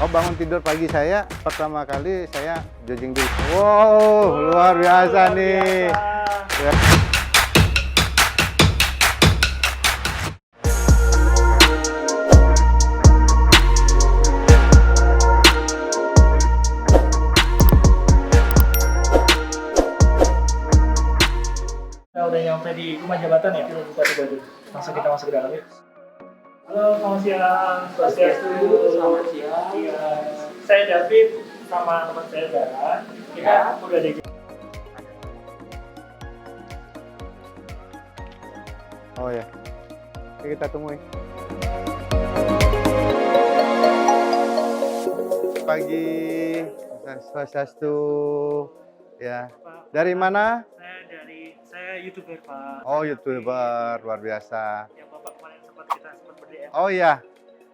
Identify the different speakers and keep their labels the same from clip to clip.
Speaker 1: Oh, bangun tidur pagi saya pertama kali saya jogging dulu. Wow, luar biasa nih. Ya.
Speaker 2: Nah, udah nyampe di rumah jabatan ya, Bupati Badung. Langsung kita masuk ke dalam ya. Halo, selamat siang. Swastiastu.
Speaker 3: Selamat siang.
Speaker 2: Iya, saya David sama teman saya Dara. Kita udah di.
Speaker 1: Oh ya. Oke, kita tungguin. Pagi, Swastiastu. Ya. Dari mana?
Speaker 2: Saya YouTuber, Pak.
Speaker 1: Oh, YouTuber, luar biasa.
Speaker 2: Yang Bapak kemarin sempat ber-DM
Speaker 1: Oh iya,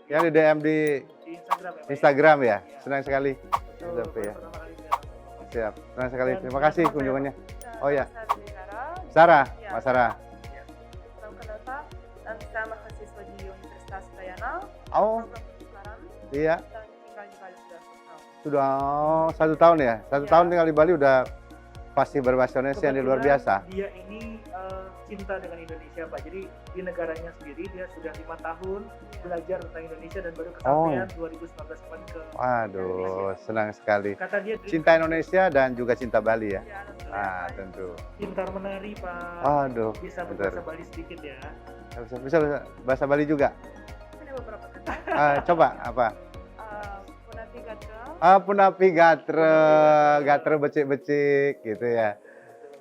Speaker 1: yang di DM di
Speaker 2: di Instagram ya, Pak.
Speaker 1: Instagram ya.
Speaker 2: Iya.
Speaker 1: Senang sekali.
Speaker 2: Betul,
Speaker 1: Sampai ya.
Speaker 2: pertama kali lihat.
Speaker 1: Siap, senang sekali.
Speaker 2: Dan
Speaker 1: Terima kasih
Speaker 2: nama saya,
Speaker 1: kunjungannya.
Speaker 4: Saya
Speaker 1: Oh ya,
Speaker 4: Sarah.
Speaker 1: Sarah,
Speaker 4: Ya.
Speaker 1: Mas Sarah.
Speaker 4: Salam kenal Pak. Dan saya mahasiswa di Universitas Udayana.
Speaker 1: Oh,
Speaker 4: Program kedokteran
Speaker 1: iya.
Speaker 4: dan tinggal di Bali sudah 1 tahun.
Speaker 1: Sudah 1 tahun ya. 1
Speaker 4: Ya.
Speaker 1: tahun tinggal di Bali udah pasti berbahasa Indonesia yang luar
Speaker 2: Kebetulan
Speaker 1: biasa.
Speaker 2: Dia ini cinta dengan Indonesia, Pak. Jadi di negaranya sendiri dia sudah 5 tahun belajar tentang Indonesia dan baru kesampaian 2019 kemarin ke
Speaker 1: Waduh,
Speaker 2: Indonesia.
Speaker 1: senang sekali.
Speaker 2: Kata dia
Speaker 1: Cinta Indonesia dan juga cinta Bali ya.
Speaker 4: Ya, alhamdulillah.
Speaker 1: Tentu.
Speaker 2: pintar menari, Pak.
Speaker 1: Aduh,
Speaker 2: Bisa
Speaker 1: bentar.
Speaker 2: berbahasa Bali sedikit ya.
Speaker 1: Bisa bahasa Bali juga.
Speaker 4: Ada beberapa kata.
Speaker 1: Coba apa?
Speaker 4: Punati Gatra.
Speaker 1: Punapi gatre becik-becik gitu ya.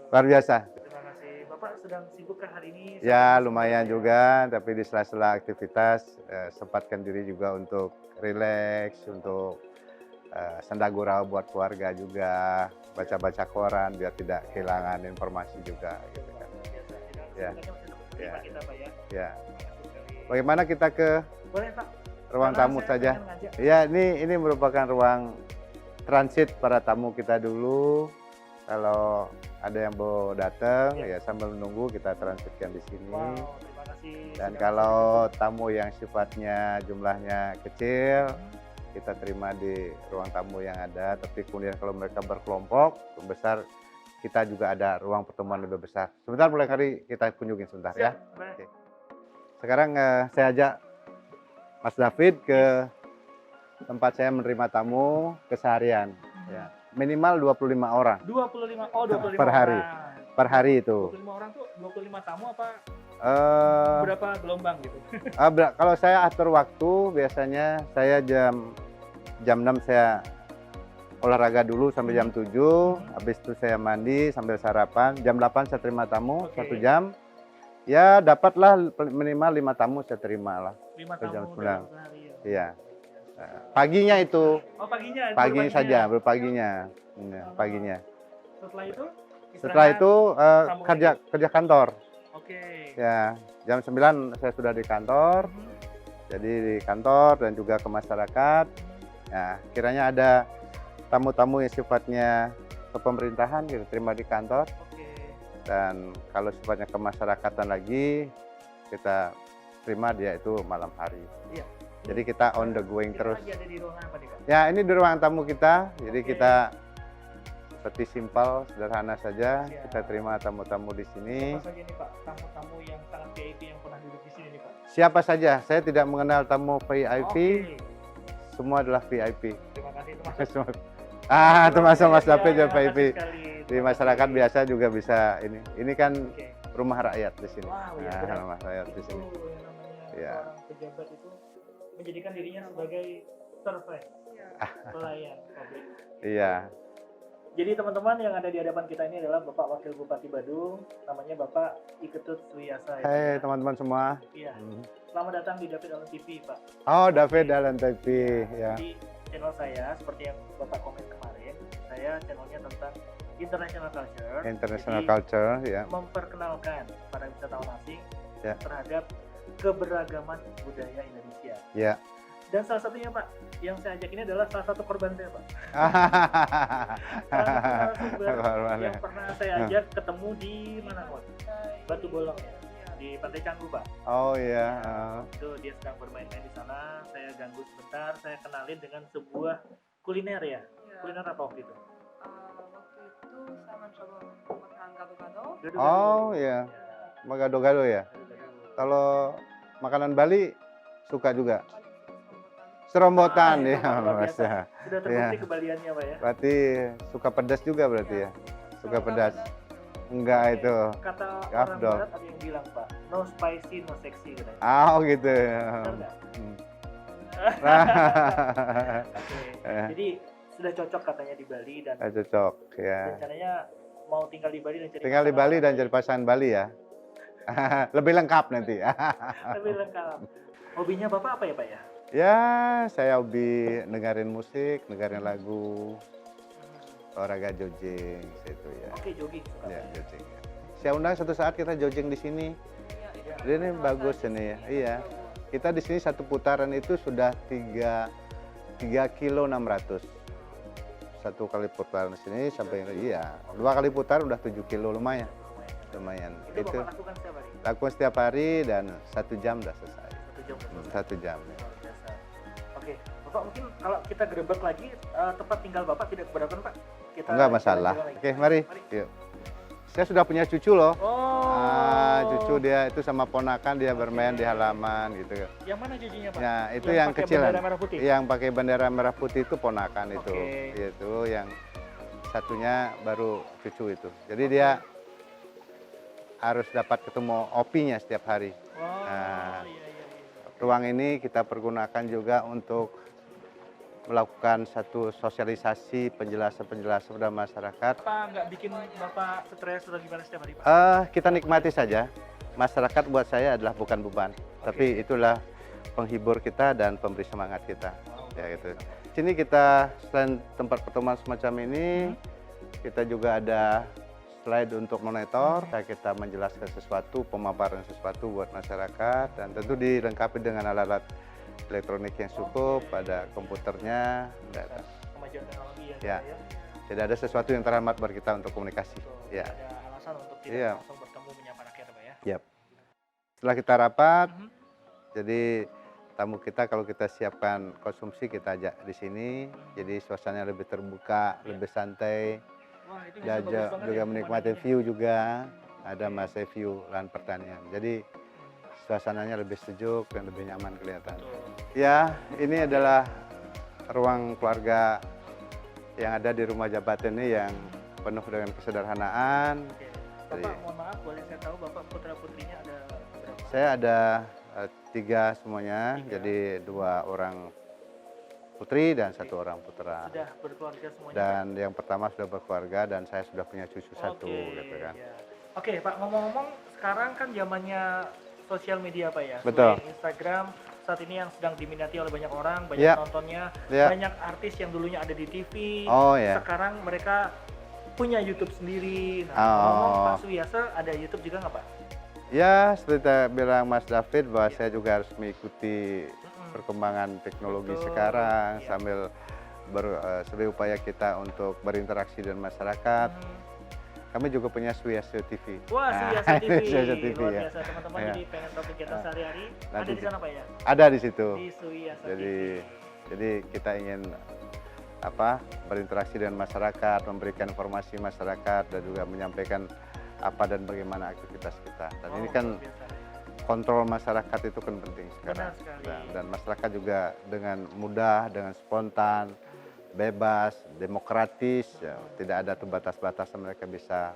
Speaker 1: Luar biasa.
Speaker 2: Terima kasih. Bapak sedang sibukkah hari ini?
Speaker 1: Ya lumayan juga, tapi di sela-sela aktivitas sempatkan diri juga untuk rileks, untuk sendagura buat keluarga juga, baca-baca koran biar tidak kehilangan informasi juga gitu kan.
Speaker 2: Biasa, tidak
Speaker 1: Ya.
Speaker 2: semuanya masih tetap
Speaker 1: Ya.
Speaker 2: menerima kita, Pak ya.
Speaker 1: Ya.
Speaker 2: Terima kasih sekali.
Speaker 1: Bagaimana kita ke
Speaker 2: Boleh, Pak.
Speaker 1: ruang
Speaker 2: Karena
Speaker 1: tamu
Speaker 2: saya
Speaker 1: saja?
Speaker 2: pengen ngajak.
Speaker 1: Ya, ini merupakan ruang transit para tamu kita dulu. Kalau ada yang mau datang,
Speaker 2: Ya.
Speaker 1: ya sambil menunggu kita transitkan di sini.
Speaker 2: Wow, terima kasih.
Speaker 1: Dan
Speaker 2: sudah
Speaker 1: kalau tamu yang sifatnya jumlahnya kecil, kita terima di ruang tamu yang ada. Tapi kemudian kalau mereka berkelompok besar, kita juga ada ruang pertemuan lebih besar. Sebentar, mulai kali kita kunjungin sebentar ya.
Speaker 2: Siap, boleh.
Speaker 1: Oke. Sekarang saya ajak Mas David ke tempat saya menerima tamu keseharian. Ya. Minimal 25 orang
Speaker 2: 25
Speaker 1: Per hari.
Speaker 2: orang.
Speaker 1: per hari itu.
Speaker 2: 25 orang tuh 25 tamu apa
Speaker 1: Eh,
Speaker 2: berapa gelombang gitu?
Speaker 1: Kalau saya atur waktu, biasanya saya jam 6 saya olahraga dulu sampai jam 7, habis itu saya mandi sambil sarapan, jam 8 saya terima tamu,
Speaker 2: Oke.
Speaker 1: 1 jam. Ya dapatlah minimal 5 tamu saya terima lah.
Speaker 2: 5
Speaker 1: Jam
Speaker 2: tamu
Speaker 1: 9.
Speaker 2: dalam sehari ya.
Speaker 1: Iya. Paginya itu,
Speaker 2: Oh, paginya. itu
Speaker 1: paginya
Speaker 2: berpaginya.
Speaker 1: saja, berpaginya. Ya, paginya.
Speaker 2: Setelah itu?
Speaker 1: Setelah
Speaker 2: istirahat?
Speaker 1: itu
Speaker 2: sambung
Speaker 1: kerja kantor.
Speaker 2: Oke.
Speaker 1: Ya, jam 9 saya sudah di kantor. Jadi di kantor dan juga ke masyarakat. Nah, kiranya ada tamu-tamu yang sifatnya ke pemerintahan kita terima di kantor,
Speaker 2: Oke.
Speaker 1: dan kalau sifatnya kemasyarakatan lagi kita terima dia itu malam hari.
Speaker 2: Iya.
Speaker 1: Jadi kita on the going
Speaker 2: Kita
Speaker 1: terus.
Speaker 2: lagi ada di ruangan apa nih, Kak?
Speaker 1: Ya, ini di ruang tamu kita. Jadi
Speaker 2: Oke.
Speaker 1: kita seperti simpel, sederhana saja.
Speaker 2: Siap.
Speaker 1: Kita terima tamu-tamu di sini.
Speaker 2: Siapa saja nih, Pak? Tamu-tamu yang sangat VIP yang pernah duduk di sini nih, Pak?
Speaker 1: Siapa saja, saya tidak mengenal tamu VIP,
Speaker 2: Oke.
Speaker 1: semua adalah VIP.
Speaker 2: Terima kasih termasuk.
Speaker 1: Semua. Termasuk Mas David
Speaker 2: Ya,
Speaker 1: juga VIP.
Speaker 2: makasih sekali.
Speaker 1: Di
Speaker 2: Terima
Speaker 1: masyarakat
Speaker 2: kasih.
Speaker 1: biasa juga bisa ini. Ini kan
Speaker 2: Oke.
Speaker 1: rumah rakyat di sini.
Speaker 2: Wow, ya,
Speaker 1: Nah,
Speaker 2: benar.
Speaker 1: rumah rakyat di
Speaker 2: Itu
Speaker 1: sini.
Speaker 2: yang namanya
Speaker 1: Iya.
Speaker 2: seorang pejabat itu menjadikan dirinya sebagai servant,
Speaker 4: Ya.
Speaker 2: pelayan publik.
Speaker 1: Iya.
Speaker 2: Jadi teman-teman yang ada di hadapan kita ini adalah Bapak Wakil Bupati Badung, namanya Bapak Iketut Suyasa.
Speaker 1: Hai teman-teman semua.
Speaker 2: Iya.
Speaker 1: Hmm.
Speaker 2: Selamat datang di David Allen TV, Pak.
Speaker 1: Oh, David Dalam TV ya.
Speaker 2: Di channel saya, seperti yang Bapak komen kemarin, saya channelnya tentang international culture.
Speaker 1: International
Speaker 2: Jadi,
Speaker 1: culture ya.
Speaker 2: memperkenalkan para wisatawan asing
Speaker 1: Ya.
Speaker 2: terhadap keberagaman budaya Indonesia.
Speaker 1: Ya.
Speaker 2: Dan salah satunya, Pak, yang saya ajak ini adalah salah satu korban saya, Pak. Salah satu narasumber
Speaker 1: Korban ya.
Speaker 2: yang pernah saya ajak ketemu di mana, Pak? Batu Bolong ya. di Pantai Canggu, Pak.
Speaker 1: Oh iya.
Speaker 2: Itu dia sedang bermain-main di sana. Saya ganggu sebentar. Saya kenalin dengan sebuah kuliner ya.
Speaker 4: Iya.
Speaker 2: Kuliner apa waktu itu?
Speaker 4: Waktu itu saya mencoba makan gado-gado.
Speaker 2: Gado-gado.
Speaker 1: Oh iya,
Speaker 2: Ya,
Speaker 1: Magado-gado ya.
Speaker 2: gado-gado.
Speaker 1: Kalau makanan Bali suka juga.
Speaker 4: Paling suka
Speaker 1: Serombotan
Speaker 2: itu
Speaker 1: ya,
Speaker 2: luar biasa.
Speaker 1: Mas.
Speaker 2: Sudah terbukti kebaliannya, Pak ya.
Speaker 1: Berarti suka pedas juga berarti ya? Suka pedas. Enggak
Speaker 2: Oke.
Speaker 1: itu.
Speaker 2: Kata orang
Speaker 1: Afdol.
Speaker 2: barat ada yang bilang, Pak, no spicy, no sexy katanya.
Speaker 1: Oh gitu.
Speaker 2: Benar nggak?
Speaker 1: Hmm.
Speaker 2: Oke. Jadi sudah cocok katanya di Bali dan
Speaker 1: Cocok ya.
Speaker 2: rencananya mau tinggal di Bali dan cari
Speaker 1: Tinggal di
Speaker 2: pasangan
Speaker 1: Bali dan
Speaker 2: apa?
Speaker 1: jadi pasangan Bali ya. Lebih lengkap nanti.
Speaker 2: Lebih lengkap. Hobinya Bapak apa ya, Pak ya?
Speaker 1: Ya, saya hobi dengerin musik, dengerin lagu, olahraga jogging situ ya.
Speaker 2: Oke, jogging suka.
Speaker 1: Ya, jogging. Ya. Saya undang suatu saat kita jogging di sini.
Speaker 4: Iya,
Speaker 1: Jadi ini bagus ini ya. Iya. Kita di sini satu putaran itu sudah 3 kilo 600. Satu kali putaran di sini sampai iya. 2 kali putar udah 7 kilo lumayan. Lumayan.
Speaker 2: Itu Bapak lakukan setiap hari?
Speaker 1: Lakukan setiap hari dan 1 jam udah selesai.
Speaker 2: 1 jam selesai.
Speaker 1: 1 jam. Ya.
Speaker 2: Luar biasa. Oke, Bapak mungkin kalau kita gerebek lagi tempat tinggal Bapak tidak keberatan, Pak? Kita
Speaker 1: Enggak masalah.
Speaker 2: jalan-jalan lagi.
Speaker 1: Oke, mari. Yuk. Saya sudah punya cucu loh.
Speaker 2: Oh.
Speaker 1: Cucu dia itu sama ponakan dia bermain di halaman gitu.
Speaker 2: Yang mana cucunya, Pak?
Speaker 1: Ya, itu yang
Speaker 2: pakai
Speaker 1: kecil.
Speaker 2: bendera merah putih?
Speaker 1: Yang pakai bendera merah putih itu ponakan itu.
Speaker 2: Oke.
Speaker 1: Itu yang satunya baru cucu itu. Jadi dia harus dapat ketemu opinya setiap hari.
Speaker 2: Wow,
Speaker 1: Nah.
Speaker 2: iya, iya, iya.
Speaker 1: Ruang ini kita pergunakan juga untuk melakukan satu sosialisasi penjelasan pada masyarakat.
Speaker 2: Apa nggak bikin Bapak stres atau gimana setiap hari, Pak?
Speaker 1: Kita nikmati saja. Masyarakat buat saya adalah bukan beban, tapi itulah penghibur kita dan pemberi semangat kita.
Speaker 2: Wow.
Speaker 1: Ya gitu. Sini kita selain tempat pertemuan semacam ini, kita juga ada slide untuk monitor. Kita menjelaskan sesuatu, pemaparan sesuatu buat masyarakat, dan tentu dilengkapi dengan alat-alat elektronik yang cukup, ada komputernya.
Speaker 2: Kemajuan teknologi ya,
Speaker 1: Ya.
Speaker 2: Pak, ya.
Speaker 1: Tidak ada sesuatu yang terhambat buat kita untuk komunikasi.
Speaker 2: Betul.
Speaker 1: Ya.
Speaker 2: Tidak ada alasan untuk tidak
Speaker 1: Iya.
Speaker 2: langsung bertemu menyapa rakyat, Pak ya.
Speaker 1: Yap. Setelah kita rapat,
Speaker 2: Mhm.
Speaker 1: jadi tamu kita kalau kita siapkan konsumsi kita ajak di sini, jadi suasananya lebih terbuka, lebih santai,
Speaker 2: Wah, itu bisa bagus
Speaker 1: dan
Speaker 2: banget
Speaker 1: juga
Speaker 2: ya
Speaker 1: menikmati
Speaker 2: pemandangannya.
Speaker 1: view juga, ada masa view lahan pertanian. Jadi suasananya lebih sejuk dan lebih nyaman kelihatan.
Speaker 2: Betul.
Speaker 1: Ya, ini adalah ruang keluarga yang ada di rumah jabatan ini yang penuh dengan kesederhanaan.
Speaker 2: Oke.
Speaker 1: Jadi-
Speaker 2: Bapak, mohon maaf, boleh saya tahu Bapak putra-putrinya ada berapa?
Speaker 1: Saya ada 3 semuanya,
Speaker 2: 3.
Speaker 1: jadi 2 orang putri dan 1 orang putra.
Speaker 2: Sudah berkeluarga semuanya?
Speaker 1: Dan yang pertama sudah berkeluarga dan saya sudah punya cucu
Speaker 2: Pak?
Speaker 1: 1
Speaker 2: Oke,
Speaker 1: gitu kan.
Speaker 2: ya. Oke, Pak, ngomong-ngomong, sekarang kan zamannya sosial media, Pak ya?
Speaker 1: Betul.
Speaker 2: Selain Instagram, saat ini yang sedang diminati oleh banyak orang, banyak
Speaker 1: Ya.
Speaker 2: nontonnya,
Speaker 1: Ya.
Speaker 2: banyak artis yang dulunya ada di TV,
Speaker 1: Oh ya.
Speaker 2: sekarang mereka punya YouTube sendiri. Nah,
Speaker 1: Oh.
Speaker 2: ngomong Pak Suyasa ada YouTube juga nggak, Pak?
Speaker 1: Ya, seperti tadi bilang Mas David bahwa
Speaker 2: Ya.
Speaker 1: saya juga harus mengikuti
Speaker 2: Mm-mm.
Speaker 1: perkembangan teknologi
Speaker 2: Betul.
Speaker 1: sekarang
Speaker 2: Ya.
Speaker 1: sambil sebagai upaya kita untuk berinteraksi dengan masyarakat.
Speaker 2: Hmm.
Speaker 1: Kami juga punya Suyasa TV.
Speaker 2: Wah,
Speaker 1: Nah,
Speaker 2: Suyasa TV.
Speaker 1: Suyasa TV
Speaker 2: Luar
Speaker 1: ya.
Speaker 2: biasa, teman-teman.
Speaker 1: Ya.
Speaker 2: Jadi pengen tahu kegiatan
Speaker 1: Nah,
Speaker 2: sehari-hari, ada
Speaker 1: nanti
Speaker 2: di sana, Pak ya?
Speaker 1: Ada di situ.
Speaker 2: Di Suyasa
Speaker 1: Jadi-
Speaker 2: TV.
Speaker 1: Jadi kita ingin berinteraksi dengan masyarakat, memberikan informasi masyarakat dan juga menyampaikan apa dan bagaimana aktivitas kita. Dan ini
Speaker 2: Wow,
Speaker 1: kan
Speaker 2: luar biasa.
Speaker 1: kontrol masyarakat itu kan penting sekarang.
Speaker 2: Benar sekali.
Speaker 1: Dan masyarakat juga dengan mudah, dengan spontan, bebas, demokratis, ya, tidak ada tuh batas-batasan, mereka bisa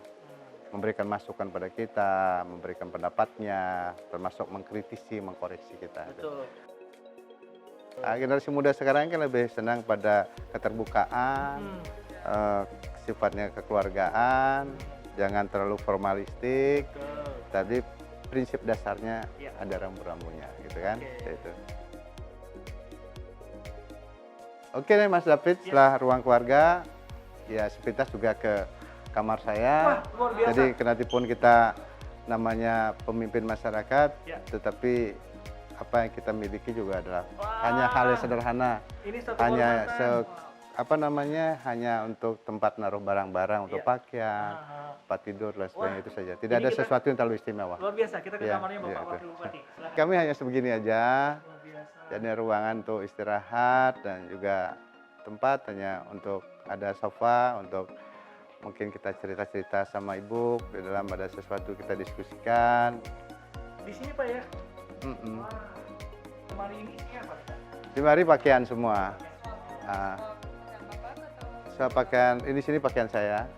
Speaker 1: memberikan masukan pada kita, memberikan pendapatnya, termasuk mengkritisi, mengkoreksi kita.
Speaker 2: Betul.
Speaker 1: Generasi muda sekarang kan lebih senang pada keterbukaan,
Speaker 2: Hmm.
Speaker 1: sifatnya kekeluargaan, jangan terlalu formalistik,
Speaker 2: Betul.
Speaker 1: tapi prinsip dasarnya
Speaker 2: Ya.
Speaker 1: ada rambu-rambunya, gitu kan?
Speaker 2: Oke.
Speaker 1: Itu. Oke nih Mas David,
Speaker 2: Ya.
Speaker 1: setelah ruang keluarga, ya sepintas juga ke kamar saya.
Speaker 2: Wah, luar biasa.
Speaker 1: Jadi kenatipun kita namanya pemimpin masyarakat,
Speaker 2: Ya.
Speaker 1: tetapi apa yang kita miliki juga adalah
Speaker 2: Wah.
Speaker 1: hanya hal yang sederhana.
Speaker 2: Ini satu
Speaker 1: Hanya
Speaker 2: kehormatan.
Speaker 1: apa namanya, hanya untuk tempat naruh barang-barang, untuk
Speaker 2: Iya.
Speaker 1: pakaian,
Speaker 2: Ah,
Speaker 1: tempat tidur dan sebagainya itu saja. Tidak
Speaker 2: ini
Speaker 1: ada
Speaker 2: kita-
Speaker 1: sesuatu yang terlalu istimewa.
Speaker 2: luar biasa. Kita ke
Speaker 1: Iya,
Speaker 2: kamarnya
Speaker 1: iya,
Speaker 2: Bapak
Speaker 1: itu.
Speaker 2: Wakil Bupati. Silakan.
Speaker 1: Kami hanya sebegini aja.
Speaker 2: Luar biasa.
Speaker 1: Jadi ruangan untuk istirahat dan juga tempat hanya untuk ada sofa untuk mungkin kita cerita-cerita sama ibu di dalam ada sesuatu kita diskusikan.
Speaker 2: Di sini Pak ya.
Speaker 1: Mm-mm.
Speaker 2: Wah, lemari ini isinya apa nih, Pak?
Speaker 1: Di mari pakaian semua. Ah,
Speaker 4: Pakaian Bapak atau
Speaker 1: saya pakaian ini sini pakaian saya.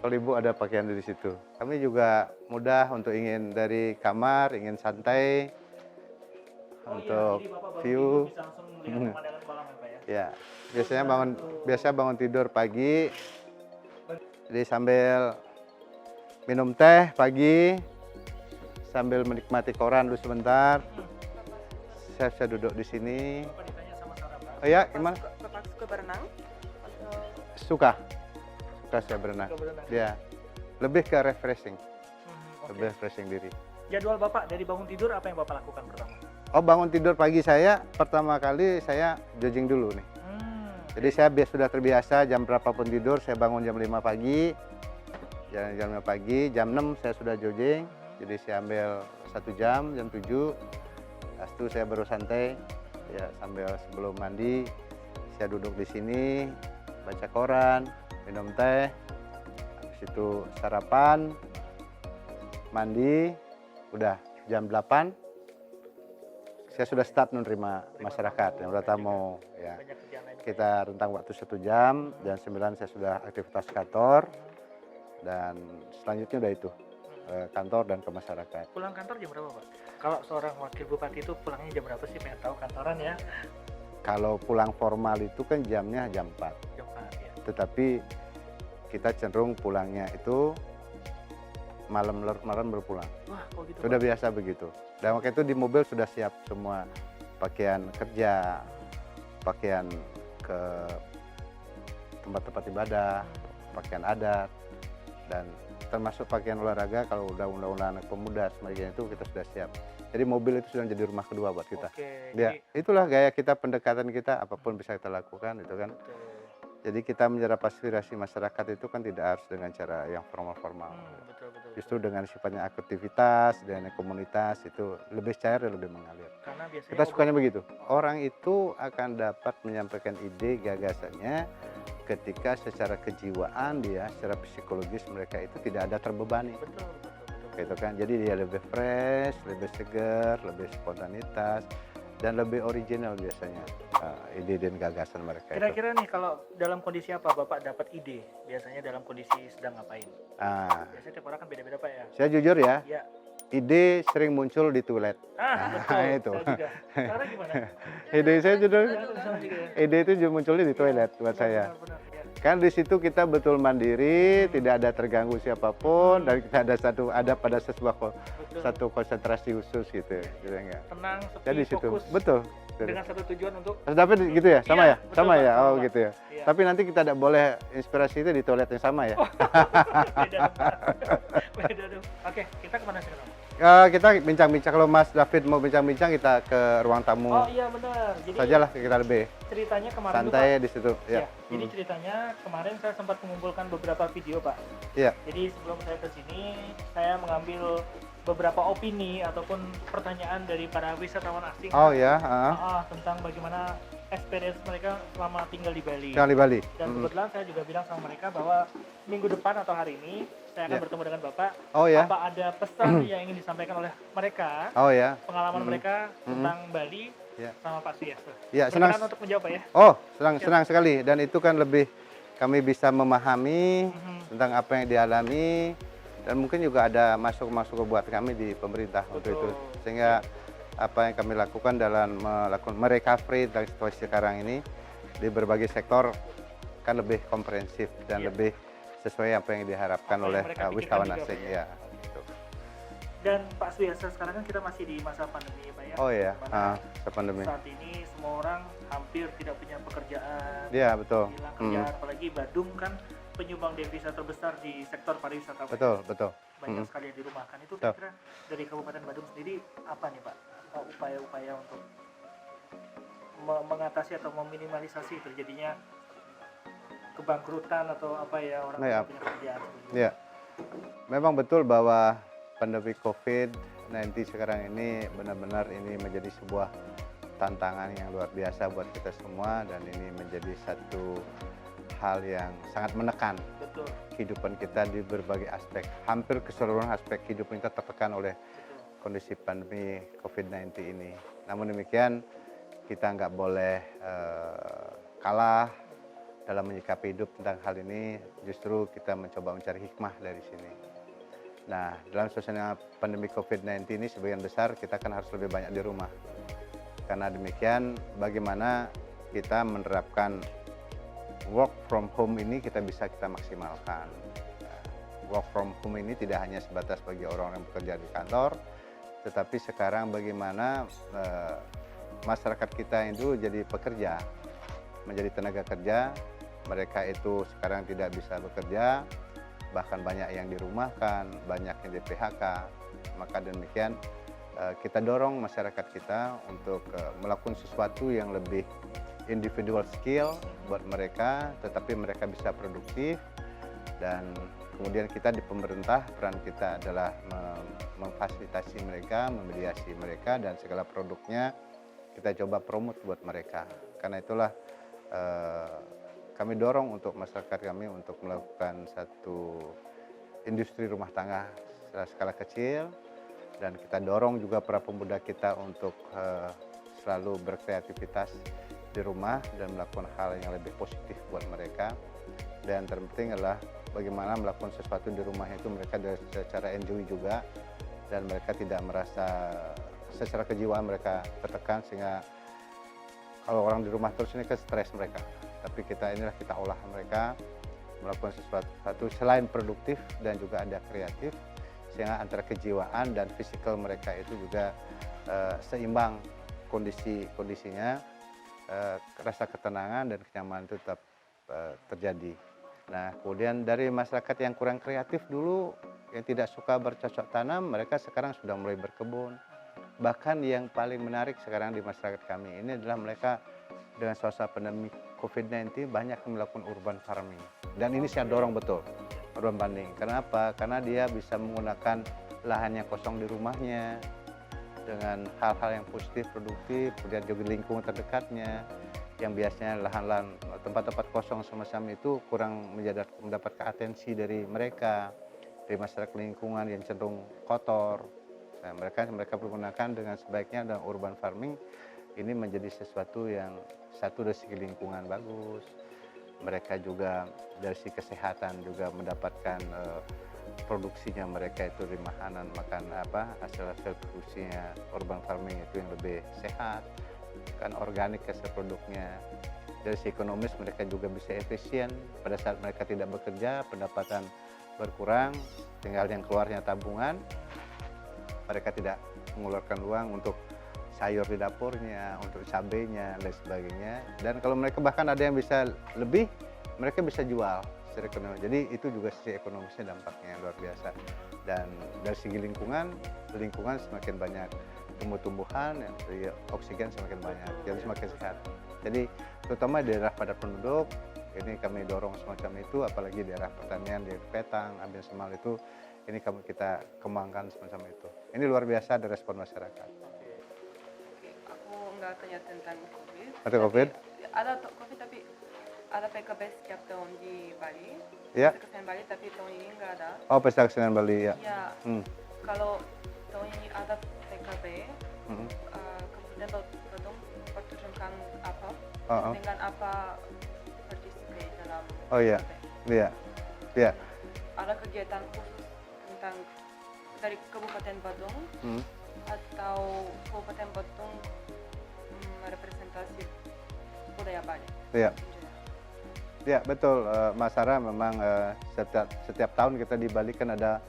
Speaker 1: Kalau ibu ada pakaian di situ. Kami juga mudah untuk ingin dari kamar, ingin santai
Speaker 2: Oh
Speaker 1: untuk
Speaker 2: iya, jadi Bapak bangun
Speaker 1: view.
Speaker 2: tidur bisa langsung melihat
Speaker 1: Hmm.
Speaker 2: pemandangan kolam ya Pak ya.
Speaker 1: Ya, biasanya bangun tidur pagi. Jadi sambil minum teh pagi, sambil menikmati koran dulu sebentar. Saya duduk di sini.
Speaker 2: Bapak ditanya sama Sarah Pak.
Speaker 1: Oh ya, gimana?
Speaker 4: Bapak suka berenang? Atau
Speaker 1: Suka saya berenang.
Speaker 2: Suka berenang.
Speaker 1: Ya, lebih ke refreshing,
Speaker 2: Oke.
Speaker 1: lebih refreshing diri.
Speaker 2: Jadwal Bapak dari bangun tidur apa yang Bapak lakukan pertama?
Speaker 1: Oh, bangun tidur pagi saya pertama kali saya jogging dulu nih. Jadi saya sudah terbiasa jam berapapun tidur, saya bangun jam 5 pagi. Jam 5 pagi, jam 6 saya sudah jogging. Jadi saya ambil 1 jam 7. Setelah itu saya baru santai. Ya, sambil sebelum mandi, saya duduk di sini, baca koran, minum teh. Habis itu sarapan, mandi, udah jam 8. Saya sudah start menerima masyarakat yang tamu. Ya.
Speaker 2: Banyak kerjaan lain.
Speaker 1: Kita rentang waktu 1 jam, jam 9 saya sudah aktivitas kantor, dan selanjutnya udah itu, kantor dan ke masyarakat.
Speaker 2: Pulang kantor jam berapa Pak? Kalau seorang wakil bupati itu pulangnya jam berapa sih? Pengen tahu kantoran ya.
Speaker 1: Kalau pulang formal itu kan jamnya jam 4,
Speaker 2: Jam 4 ya.
Speaker 1: tetapi kita cenderung pulangnya itu malam baru pulang.
Speaker 2: Wah, kok gitu
Speaker 1: Sudah
Speaker 2: Pak?
Speaker 1: biasa begitu. Dan waktu itu di mobil sudah siap semua pakaian kerja, pakaian ke tempat-tempat ibadah, pakaian adat, dan termasuk pakaian olahraga. Kalau udah undang-undang anak pemuda sebagainya itu kita sudah siap. Jadi mobil itu sudah jadi rumah kedua buat kita.
Speaker 2: Oke,
Speaker 1: Ya,
Speaker 2: jadi
Speaker 1: itulah gaya kita, pendekatan kita, apapun bisa kita lakukan itu kan.
Speaker 2: betul.
Speaker 1: Jadi kita menyerap aspirasi masyarakat itu kan tidak harus dengan cara yang formal-formal.
Speaker 2: Betul.
Speaker 1: Justru dengan sifatnya aktivitas dan komunitas itu lebih cair dan lebih mengalir.
Speaker 2: Karena biasanya
Speaker 1: Kita sukanya begitu. Orang itu akan dapat menyampaikan ide gagasannya ketika secara kejiwaan dia, secara psikologis mereka itu tidak ada terbebani.
Speaker 2: betul.
Speaker 1: Gitu kan. Jadi dia lebih fresh, lebih segar, lebih spontanitas, dan lebih original biasanya ide dan gagasan mereka itu.
Speaker 2: Kira-kira nih kalau dalam kondisi apa Bapak dapat ide? Biasanya dalam kondisi sedang ngapain?
Speaker 1: Ah,
Speaker 2: Biasanya tiap orang kan beda-beda Pak ya.
Speaker 1: saya jujur ya,
Speaker 2: Iya.
Speaker 1: ide sering muncul di toilet.
Speaker 2: Betul.
Speaker 1: itu.
Speaker 2: Saya juga. Cara gimana?
Speaker 1: Ide saya jujur,
Speaker 2: Sama juga ya.
Speaker 1: ide itu munculnya di toilet buat saya.
Speaker 2: Benar, ya.
Speaker 1: Kan di situ kita betul mandiri, tidak ada terganggu siapapun, dan kita ada pada
Speaker 2: Betul.
Speaker 1: satu konsentrasi khusus gitu, gitu enggak.
Speaker 2: Tenang, sepi,
Speaker 1: Jadi di situ,
Speaker 2: fokus
Speaker 1: betul.
Speaker 2: dengan satu tujuan untuk
Speaker 1: Mas David gitu ya, sama
Speaker 2: Iya,
Speaker 1: ya,
Speaker 2: betul,
Speaker 1: sama
Speaker 2: Pak,
Speaker 1: ya,
Speaker 2: sama,
Speaker 1: oh
Speaker 2: Pak.
Speaker 1: gitu ya.
Speaker 2: Iya.
Speaker 1: Tapi nanti kita tidak boleh inspirasi itu di toilet yang sama ya.
Speaker 2: beda dong, Pak. Beda dong. Oke, kita kemana sekarang?
Speaker 1: Kita bincang-bincang, kalau Mas David mau bincang-bincang kita ke ruang tamu
Speaker 2: Oh iya benar. Jadi
Speaker 1: sajalah, kita lebih
Speaker 2: ceritanya kemarin tuh,
Speaker 1: santai
Speaker 2: Pak.
Speaker 1: di situ.
Speaker 2: Ya,
Speaker 1: Ya.
Speaker 2: jadi ceritanya kemarin saya sempat mengumpulkan beberapa video, Pak.
Speaker 1: Iya.
Speaker 2: Jadi sebelum saya ke sini, saya mengambil beberapa opini ataupun pertanyaan dari para wisatawan asing.
Speaker 1: Oh ya,
Speaker 2: Tentang bagaimana experience mereka selama tinggal di Bali.
Speaker 1: yang di Bali.
Speaker 2: Dan kebetulan saya juga bilang sama mereka bahwa minggu depan atau hari ini saya akan
Speaker 1: Ya.
Speaker 2: bertemu dengan Bapak.
Speaker 1: Oh ya,
Speaker 2: Apa ada pesan yang ingin disampaikan oleh mereka,
Speaker 1: oh ya.
Speaker 2: pengalaman mereka tentang Bali
Speaker 1: Ya.
Speaker 2: sama Pak Suyasa?
Speaker 1: Ya, senang.
Speaker 2: Berkenan untuk menjawab Pak ya.
Speaker 1: Oh, senang sekali, dan itu kan lebih kami bisa memahami tentang apa yang dialami, dan mungkin juga ada masuk buat kami di pemerintah untuk itu, sehingga apa yang kami lakukan dalam melakukan merecovery dalam situasi sekarang ini di berbagai sektor kan lebih komprehensif dan
Speaker 2: Iya.
Speaker 1: lebih sesuai apa yang diharapkan
Speaker 2: Apa yang
Speaker 1: oleh
Speaker 2: mereka pikirkan
Speaker 1: wisatawan
Speaker 2: juga,
Speaker 1: asing
Speaker 2: Pak,
Speaker 1: ya. Gitu.
Speaker 2: Dan Pak Suyasa, sekarang kan kita masih di masa pandemi ya Pak ya.
Speaker 1: Oh ya,
Speaker 2: Dimana
Speaker 1: pandemi.
Speaker 2: saat ini semua orang hampir tidak punya pekerjaan,
Speaker 1: Iya betul.
Speaker 2: hilang kerjaan, apalagi Badung kan penyumbang devisa terbesar di sektor pariwisata. Pak.
Speaker 1: Betul.
Speaker 2: Banyak sekali yang dirumahkan. Itu
Speaker 1: Betul.
Speaker 2: kira-kira dari Kabupaten Badung sendiri apa nih Pak? Upaya-upaya untuk mengatasi atau meminimalisasi terjadinya kebangkrutan atau apa ya, orang
Speaker 1: Nah, ya.
Speaker 2: tidak punya kerjaan.
Speaker 1: Ya, memang betul bahwa pandemi COVID-19 sekarang ini benar-benar ini menjadi sebuah tantangan yang luar biasa buat kita semua, dan ini menjadi satu hal yang sangat menekan
Speaker 2: Betul,
Speaker 1: kehidupan kita di berbagai aspek. Hampir keseluruhan aspek kehidupan kita tertekan oleh
Speaker 2: betul.
Speaker 1: kondisi pandemi COVID-19 ini. Namun demikian, kita nggak boleh kalah dalam menyikapi hidup tentang hal ini. Justru kita mencoba mencari hikmah dari sini. Nah, dalam suasana pandemi COVID-19 ini sebagian besar kita kan harus lebih banyak di rumah. Karena demikian, bagaimana kita menerapkan work from home ini kita maksimalkan. Work from home ini tidak hanya sebatas bagi orang yang bekerja di kantor, tetapi sekarang bagaimana masyarakat kita itu jadi pekerja, menjadi tenaga kerja. Mereka itu sekarang tidak bisa bekerja, bahkan banyak yang dirumahkan, banyak yang di PHK. Maka demikian kita dorong masyarakat kita untuk melakukan sesuatu yang lebih individual skill buat mereka, tetapi mereka bisa produktif. Dan kemudian kita di pemerintah, peran kita adalah memfasilitasi mereka, memediasi mereka, dan segala produknya kita coba promote buat mereka. Karena itulah kami dorong untuk masyarakat kami untuk melakukan satu industri rumah tangga skala kecil, dan kita dorong juga para pemuda kita untuk selalu berkreativitas di rumah dan melakukan hal yang lebih positif buat mereka. Dan terpenting adalah bagaimana melakukan sesuatu di rumah itu mereka secara enjoy juga, dan mereka tidak merasa secara kejiwaan mereka tertekan, sehingga kalau orang di rumah terus ini kan stres mereka. Tapi kita olah mereka melakukan sesuatu selain produktif dan juga ada kreatif, sehingga antara kejiwaan dan fisikal mereka itu juga seimbang kondisinya, rasa ketenangan dan kenyamanan itu tetap terjadi. Nah, kemudian dari masyarakat yang kurang kreatif dulu, yang tidak suka bercocok tanam, mereka sekarang sudah mulai berkebun. Bahkan yang paling menarik sekarang di masyarakat kami ini adalah mereka dengan suasana pandemi COVID-19 banyak yang melakukan urban farming. Dan ini saya dorong betul, urban farming. Kenapa? Karena dia bisa menggunakan lahan yang kosong di rumahnya dengan hal-hal yang positif, produktif, kemudian juga lingkungan terdekatnya, yang biasanya lahan-lahan tempat-tempat kosong semacam itu kurang mendapatkan atensi dari mereka, dari masyarakat lingkungan yang cenderung kotor. Nah, mereka menggunakan dengan sebaiknya, dan urban farming ini menjadi sesuatu yang satu dari segi lingkungan bagus. Mereka juga dari segi kesehatan juga mendapatkan produksinya mereka itu dari makan hasil produksinya urban farming itu yang lebih sehat, kan organik hasil produknya. Dari segi ekonomis mereka juga bisa efisien. Pada saat mereka tidak bekerja, pendapatan berkurang, tinggal yang keluarnya tabungan, mereka tidak mengeluarkan uang untuk sayur di dapurnya, untuk cabenya dan sebagainya. Dan kalau mereka bahkan ada yang bisa lebih, mereka bisa jual secara ekonomi. Jadi itu juga sisi ekonomisnya dampaknya yang luar biasa. Dan dari segi lingkungan semakin banyak tumbuh-tumbuhan, oksigen semakin banyak, jadi semakin sehat. Jadi terutama di daerah padat penduduk, ini kami dorong semacam itu, apalagi daerah pertanian di Petang, Ambil Semal itu, ini kita kembangkan semacam itu. Ini luar biasa dari respon masyarakat.
Speaker 4: Oke, aku nggak tanya tentang COVID.
Speaker 1: Ada COVID?
Speaker 4: Ada COVID, tapi ada PKB setiap tahun di Bali.
Speaker 1: Ya.
Speaker 4: Kesenian Bali, tapi tahun ini nggak ada.
Speaker 1: Oh, pesta kesenian Bali ya.
Speaker 4: Ya, kalau tahun ini ada PKB, kemudian Badung pertunjukan apa? Dengan apa participate dalam
Speaker 1: Oh iya,
Speaker 4: PKB?
Speaker 1: iya.
Speaker 4: Ada kegiatan khusus tentang dari Kabupaten Badung atau Kabupaten Badung merepresentasi budaya Bali?
Speaker 1: Iya. Ya betul, Mas Sarah, memang setiap tahun kita di Bali kan ada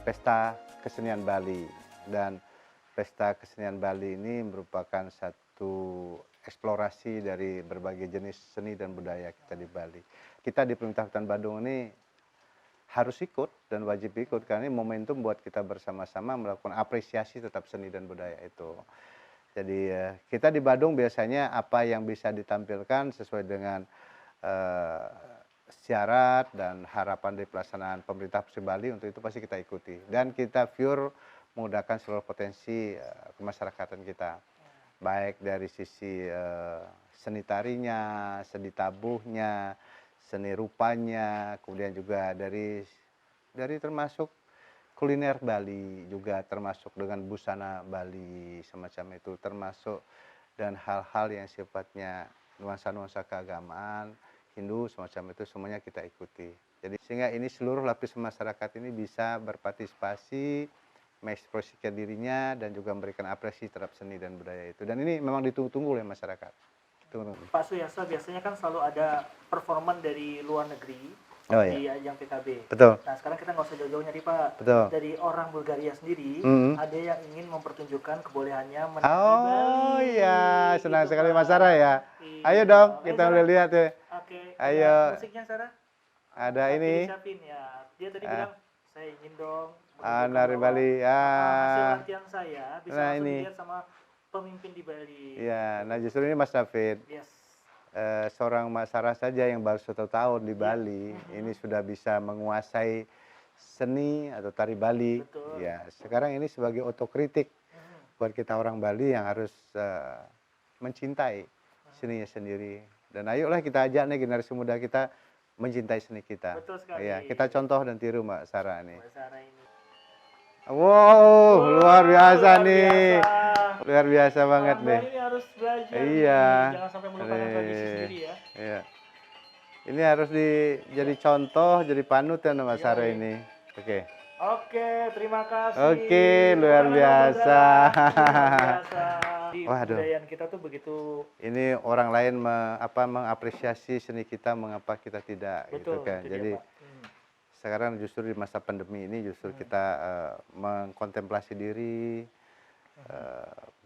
Speaker 1: pesta kesenian Bali, dan pesta kesenian Bali ini merupakan satu eksplorasi dari berbagai jenis seni dan budaya kita di Bali. Kita di Pemerintah Hutan Badung ini harus ikut dan wajib ikut, karena ini momentum buat kita bersama-sama melakukan apresiasi terhadap seni dan budaya itu. Jadi kita di Badung biasanya apa yang bisa ditampilkan sesuai dengan syarat dan harapan dari pelaksanaan pemerintah Provinsi Bali untuk itu pasti kita ikuti. Dan kita pure menggunakan seluruh potensi kemasyarakatan kita. Baik dari sisi seni tarinya, seni tabuhnya, seni rupanya, kemudian juga dari termasuk kuliner Bali juga, termasuk dengan busana Bali semacam itu, termasuk dan hal-hal yang sifatnya nuansa-nuansa keagamaan Hindu semacam itu semuanya kita ikuti. Jadi sehingga ini seluruh lapisan masyarakat ini bisa berpartisipasi, mengekspresikan dirinya dan juga memberikan apresiasi terhadap seni dan budaya itu. Dan ini memang ditunggu-tunggu oleh masyarakat.
Speaker 2: Pak Suyasa, biasanya kan selalu ada performan dari luar negeri di ajang PKB.
Speaker 1: Betul.
Speaker 2: Nah sekarang kita nggak usah jauh-jauh nyari Pak.
Speaker 1: Betul.
Speaker 2: Dari orang Bulgaria sendiri, ada yang ingin mempertunjukkan kebolehannya menari
Speaker 1: Oh
Speaker 2: Bali.
Speaker 1: iya, senang
Speaker 2: Gitu,
Speaker 1: sekali
Speaker 2: Pak.
Speaker 1: Mas Sarah ya.
Speaker 2: Iya.
Speaker 1: Ayo dong, kita
Speaker 2: Sarah.
Speaker 1: boleh lihat ya.
Speaker 2: Oke.
Speaker 1: Ayo.
Speaker 2: Musiknya Sarah?
Speaker 1: Ada
Speaker 2: Nanti
Speaker 1: ini.
Speaker 2: disiapin ya. Dia tadi bilang, saya ingin dong.
Speaker 1: Nari
Speaker 2: bahwa
Speaker 1: Bali.
Speaker 2: hasil latihan saya bisa
Speaker 1: Nah,
Speaker 2: langsung
Speaker 1: ini.
Speaker 2: dilihat sama pemimpin di Bali.
Speaker 1: Iya, nah justru ini Mas David.
Speaker 2: Yes.
Speaker 1: Seorang Mas Sarah saja yang baru 1 tahun di Bali, ini sudah bisa menguasai seni atau tari Bali.
Speaker 2: Betul.
Speaker 1: Ya, sekarang ini sebagai otokritik buat kita orang Bali yang harus mencintai seninya sendiri. Dan ayolah kita ajak nih generasi muda kita mencintai seni kita.
Speaker 2: Betul sekali.
Speaker 1: Ya, kita contoh dan tiru Mbak Sarah nih.
Speaker 2: Mbak Sarah ini.
Speaker 1: Wow, luar biasa
Speaker 2: luar
Speaker 1: nih.
Speaker 2: biasa.
Speaker 1: Luar biasa banget
Speaker 2: Anda
Speaker 1: nih.
Speaker 2: ini harus belajar.
Speaker 1: Iya.
Speaker 2: nih. Jangan sampai melupakan tradisi
Speaker 1: Nih.
Speaker 2: sendiri ya.
Speaker 1: Iya. Ini harus jadi contoh, jadi panutan Mas Sarah
Speaker 2: Iya.
Speaker 1: ini. Oke.
Speaker 2: Oke, terima kasih.
Speaker 1: Oke, luar
Speaker 2: Tepuk tangan
Speaker 1: biasa.
Speaker 2: Luar biasa. Di
Speaker 1: Waduh.
Speaker 2: Kebudayaan kita tuh begitu.
Speaker 1: Ini orang lain mengapresiasi seni kita, mengapa kita tidak
Speaker 2: Betul.
Speaker 1: gitu kan.
Speaker 2: itu dia,
Speaker 1: Jadi
Speaker 2: Pak.
Speaker 1: sekarang justru di masa pandemi ini justru kita mengkontemplasi diri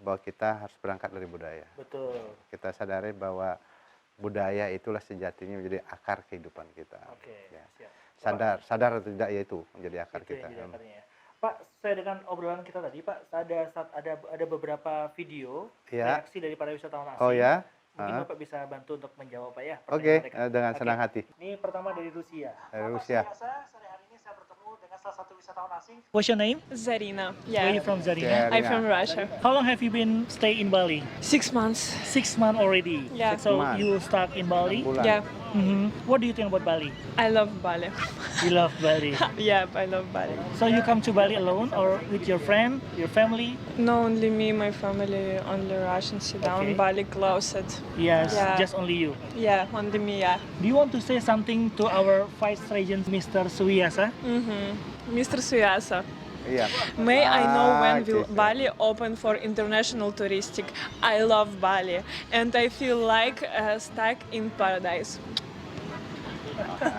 Speaker 1: bahwa kita harus berangkat dari budaya.
Speaker 2: Betul.
Speaker 1: Kita sadari bahwa budaya itulah sejatinya menjadi akar kehidupan kita.
Speaker 2: Oke,
Speaker 1: Ya.
Speaker 2: siap.
Speaker 1: Sadar atau tidak ya itu menjadi akar
Speaker 2: Itu
Speaker 1: kita.
Speaker 2: yang jadi akarnya ya. Pak, saya dengan obrolan kita tadi, Pak, ada beberapa video
Speaker 1: Ya.
Speaker 2: reaksi dari para wisatawan asing.
Speaker 1: Oh ya?
Speaker 2: Mungkin Bapak bisa bantu untuk menjawab, Pak ya.
Speaker 1: Oke,
Speaker 2: pertanyaan mereka.
Speaker 1: dengan
Speaker 2: Oke.
Speaker 1: senang hati.
Speaker 2: Ini pertama dari Rusia.
Speaker 1: Dari
Speaker 2: Pak
Speaker 1: Rusia.
Speaker 2: Suyasa, sore hari ini saya bertemu dengan salah satu wisatawan asing. What's your name?
Speaker 3: Zarina.
Speaker 2: Where are you
Speaker 3: Yeah.
Speaker 2: from, Zarina?
Speaker 3: I'm from Russia.
Speaker 2: How long have you been stay in Bali?
Speaker 3: 6 months.
Speaker 2: 6 months already.
Speaker 3: Yeah.
Speaker 2: So
Speaker 1: months.
Speaker 2: you stuck in Bali.
Speaker 1: Bulan.
Speaker 3: Yeah.
Speaker 2: What do you think about Bali?
Speaker 3: I love Bali.
Speaker 2: You love Bali.
Speaker 3: Yeah, I love Bali.
Speaker 2: So you come to Bali alone or with your friend, your family?
Speaker 3: No, only me, my family, only Russian sit down.
Speaker 2: Okay.
Speaker 3: Bali closed.
Speaker 2: Yes,
Speaker 3: Yeah.
Speaker 2: just only you.
Speaker 3: Yeah, only me. Yeah.
Speaker 2: Do you want to say something to our Vice Regent, Mr. Suyasa?
Speaker 3: Mr. Suyasa,
Speaker 1: Iya.
Speaker 3: may I know when will
Speaker 1: okay.
Speaker 3: Bali open for international touristic? I love Bali, and I feel like stuck in paradise.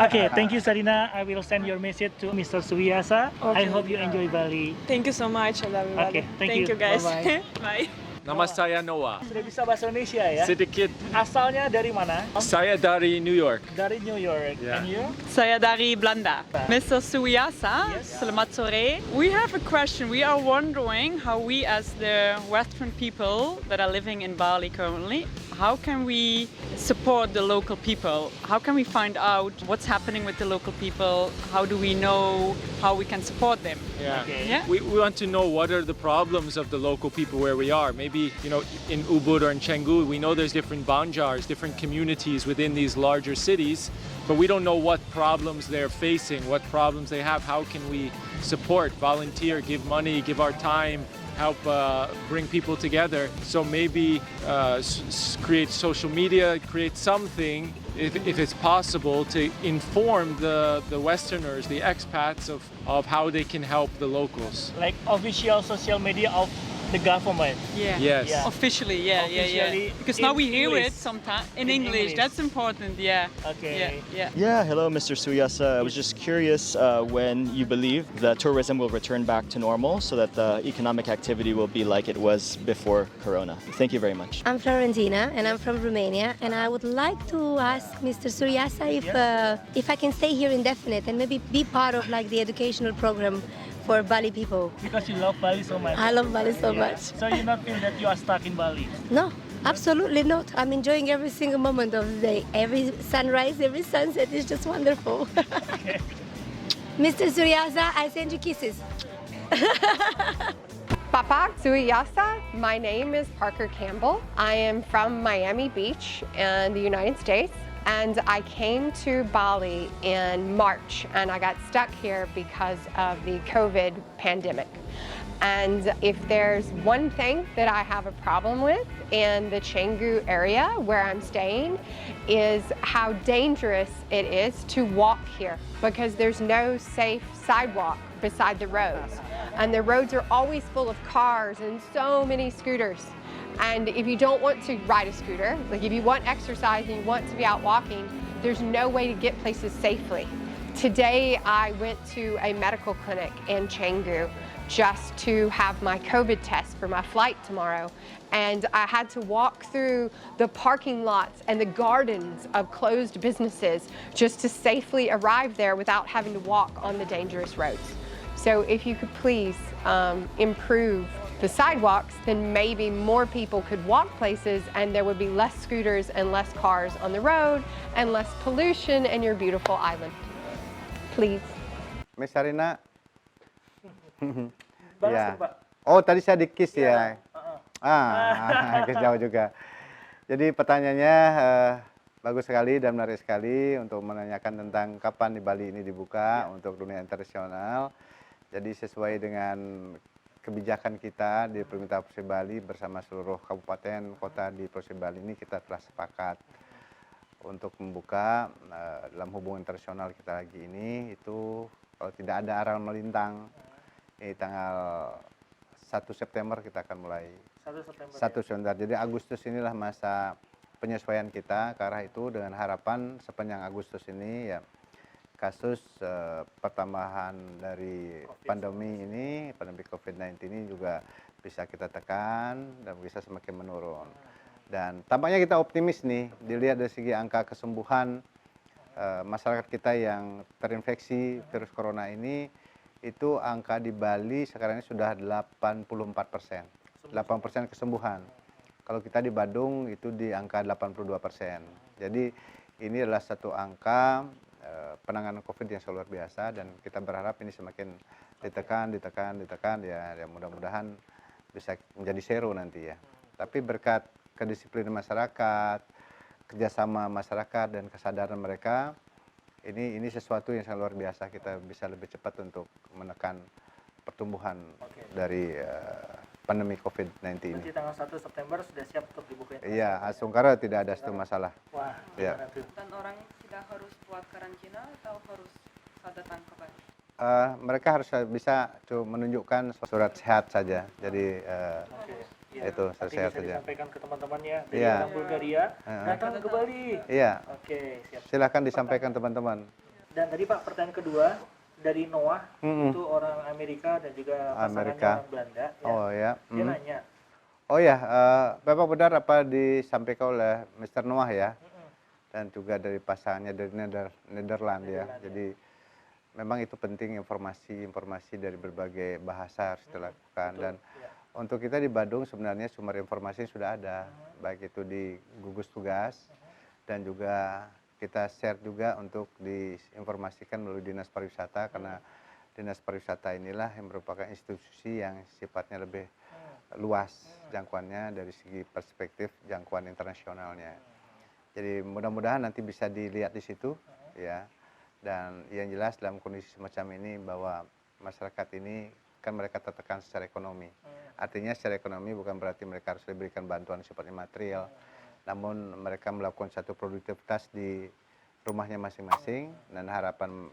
Speaker 2: Okay, thank you, Sarina. I will send your message to Mr. Suyasa. I
Speaker 3: Okay.
Speaker 2: hope you enjoy Bali.
Speaker 3: Thank you so much. I love you, Bali.
Speaker 2: Okay, thank you.
Speaker 3: you guys.
Speaker 2: Bye-bye.
Speaker 3: Bye.
Speaker 5: Nama saya Noah.
Speaker 2: Sudah bisa bahasa Indonesia ya?
Speaker 5: Sedikit.
Speaker 2: Asalnya dari mana?
Speaker 5: Saya dari New York.
Speaker 2: Dari New York.
Speaker 5: Yeah.
Speaker 2: And you?
Speaker 6: Saya dari Belanda. Mr. Suyasa,
Speaker 2: Yes.
Speaker 6: selamat sore. We have a question. We are wondering how we as the Western people that are living in Bali currently, how can we support the local people? How can we find out what's happening with the local people? How do we know how we can support them?
Speaker 5: Yeah.
Speaker 2: Okay.
Speaker 6: Yeah?
Speaker 5: We want to know what are the problems of the local people where we are. Maybe, in Ubud or in Canggu, we know there's different banjars, different communities within these larger cities, but we don't know what problems they're facing, what problems they have. How can we support, volunteer, give money, give our time, help bring people together? So maybe create social media, create something, if it's possible, to inform the Westerners, the expats, of how they can help the locals.
Speaker 2: Like official social media of the government.
Speaker 6: Yeah.
Speaker 5: Yes.
Speaker 2: Yeah.
Speaker 6: Officially, yeah.
Speaker 2: Officially
Speaker 6: Because
Speaker 2: in
Speaker 6: now we hear
Speaker 2: English.
Speaker 6: it sometimes in
Speaker 2: In
Speaker 6: English.
Speaker 2: English.
Speaker 6: That's important, yeah.
Speaker 2: Okay.
Speaker 6: Yeah.
Speaker 7: Yeah, hello, Mr. Suyasa. I was just curious when you believe that tourism will return back to normal so that the economic activity will be like it was before Corona. Thank you very much.
Speaker 8: I'm Florentina and I'm from Romania, and I would like to ask Mr. Suryasa if I can stay here indefinite and maybe be part of like the educational program for Bali people.
Speaker 2: Because you love Bali so much.
Speaker 8: I love Bali so
Speaker 2: Yeah.
Speaker 8: much.
Speaker 2: So you not feel that you are stuck in Bali?
Speaker 8: No, Absolutely not. I'm enjoying every single moment of the day. Every sunrise, every sunset is just wonderful. Mr. Suryasa, I send you kisses.
Speaker 9: Papak Suyasa, my name is Parker Campbell. I am from Miami Beach in the United States, and I came to Bali in March, and I got stuck here because of the COVID pandemic. And if there's one thing that I have a problem with in the Canggu area where I'm staying is how dangerous it is to walk here because there's no safe sidewalk beside the roads. And the roads are always full of cars and so many scooters. And if you don't want to ride a scooter, like if you want exercise and you want to be out walking, there's no way to get places safely. Today I went to a medical clinic in Canggu just to have my COVID test for my flight tomorrow. And I had to walk through the parking lots and the gardens of closed businesses just to safely arrive there without having to walk on the dangerous roads. So if you could please improve the sidewalks, then maybe more people could walk places and there would be less scooters and less cars on the road and less pollution in your beautiful island. Please.
Speaker 1: Miss Sarina.
Speaker 2: Balas
Speaker 1: Ya.
Speaker 2: tuh, Pak.
Speaker 1: Oh, tadi saya dikis
Speaker 2: Iya.
Speaker 1: ya. Kis jauh juga. Jadi pertanyaannya bagus sekali dan menarik sekali untuk menanyakan tentang kapan di Bali ini dibuka untuk dunia internasional. Jadi sesuai dengan kebijakan kita di pemerintah Provinsi Bali bersama seluruh kabupaten kota di Provinsi Bali ini kita telah sepakat untuk membuka dalam hubungan internasional kita lagi ini itu kalau tidak ada aral melintang ini tanggal 1 September kita akan mulai
Speaker 2: 1 September.
Speaker 1: 1 September. Jadi Agustus inilah masa penyesuaian kita ke arah itu dengan harapan sepanjang Agustus ini ya kasus pertambahan dari pandemi COVID-19 ini juga bisa kita tekan dan bisa semakin menurun. Dan tampaknya kita optimis nih dilihat dari segi angka kesembuhan masyarakat kita yang terinfeksi virus corona ini itu angka di Bali sekarang ini sudah 84%. 8% kesembuhan. Kalau kita di Badung itu di angka 82%. Jadi ini adalah satu angka penanganan COVID yang luar biasa dan kita berharap ini semakin ditekan ya mudah-mudahan bisa menjadi zero nanti ya. Tapi berkat kedisiplinan masyarakat, kerjasama masyarakat dan kesadaran mereka, ini sesuatu yang sangat luar biasa. Kita bisa lebih cepat untuk menekan pertumbuhan dari pandemi COVID-19 ini.
Speaker 2: Nanti tanggal 1 September sudah siap untuk dibuka.
Speaker 1: Iya, Asungkara tidak ada satu masalah.
Speaker 2: Wah,
Speaker 1: ya.
Speaker 2: gimana tuh?
Speaker 6: Dan orang tidak harus buat karantina atau harus datang ke Bali?
Speaker 1: Mereka harus bisa menunjukkan surat sehat saja. Jadi
Speaker 2: Ya,
Speaker 1: itu
Speaker 2: nanti
Speaker 1: sehat
Speaker 2: bisa
Speaker 1: saja.
Speaker 2: disampaikan ke teman-temannya dari
Speaker 1: Iya.
Speaker 2: orang Bulgaria datang ke Bali.
Speaker 1: Iya,
Speaker 2: Oke, siap.
Speaker 1: silakan disampaikan teman-teman.
Speaker 2: Dan tadi Pak, pertanyaan kedua dari Noah,
Speaker 1: Mm-mm.
Speaker 2: itu orang Amerika dan juga pasangannya
Speaker 1: Amerika.
Speaker 2: orang Belanda. Ya.
Speaker 1: Oh ya.
Speaker 2: Dia nanya,
Speaker 1: Oh ya, Bapak benar apa disampaikan oleh Mr. Noah ya, dan juga dari pasangannya dari Nederland ya. Jadi memang itu penting informasi dari berbagai bahasa harus dilakukan dan untuk kita di Badung sebenarnya sumber informasi sudah ada, baik itu di gugus tugas dan juga kita share juga untuk diinformasikan melalui Dinas Pariwisata karena Dinas Pariwisata inilah yang merupakan institusi yang sifatnya lebih luas jangkauannya dari segi perspektif jangkauan internasionalnya. Jadi mudah-mudahan nanti bisa dilihat di situ ya. Dan yang jelas dalam kondisi semacam ini bahwa masyarakat ini kan mereka tertekan secara ekonomi. Artinya secara ekonomi bukan berarti mereka harus diberikan bantuan sifatnya material, namun mereka melakukan satu produktivitas di rumahnya masing-masing dan harapan